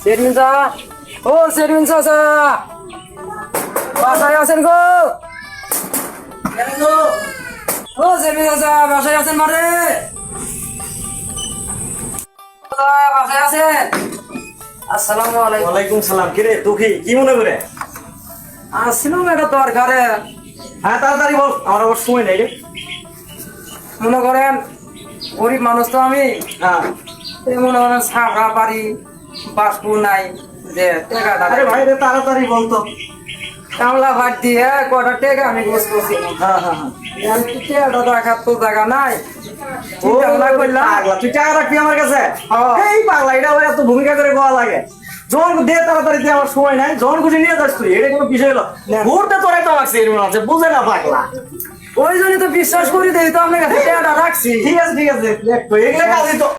Chairman সাহেব, ও chairman চাচা, বাসায় আছেন গো? ও চেয়ারম্যান চাচা, বাসায় আছেন মারে? বাসায় আছেন? আসসালামু আলাইকুম। ওয়ালাইকুম সালাম। কিরে তুই কি মনে করে? আসছিলাম একটা দরকারে। হ্যাঁ তাড়াতাড়ি বল, আমার আবার সময় নেই রে। মনে করেন গরিব মানুষ তো আমি, হ্যাঁ এই মনে করেন ছাপড়া বাড়ি পাসপোর্ট নাই যে টাকাটা আরে ভাই রে তাড়াতাড়ি বল তো। কামলা ভাট দিয়ে কটা টাকা আমি গোস করছি। হ্যাঁ হ্যাঁ হ্যাঁ। টাকাটা রাখার তো জায়গা নাই। ও চিন্তা করলাম পাগলা, তুই টাকা রাখবি আমার কাছে? হ্যাঁ। এই পাগলা, এটা আবার এত ভূমিকা করে গোয়া লাগে। যখন দে তাড়াতাড়ি দে, আমার সময় নাই। যখন খুশি নিয়ে যাস তুই, এটা কোনো বিষয় হলো ঘুরতে তোরাই তো লাগছে এর মনে হচ্ছে, বুঝে না পাগলা। ওই জন্য তো বিশ্বাস করি দেই তো আপনার কাছে টাকাটা রাখছি। ঠিক আছে ঠিক আছে, দেখ তো এগুলো কাজই তো।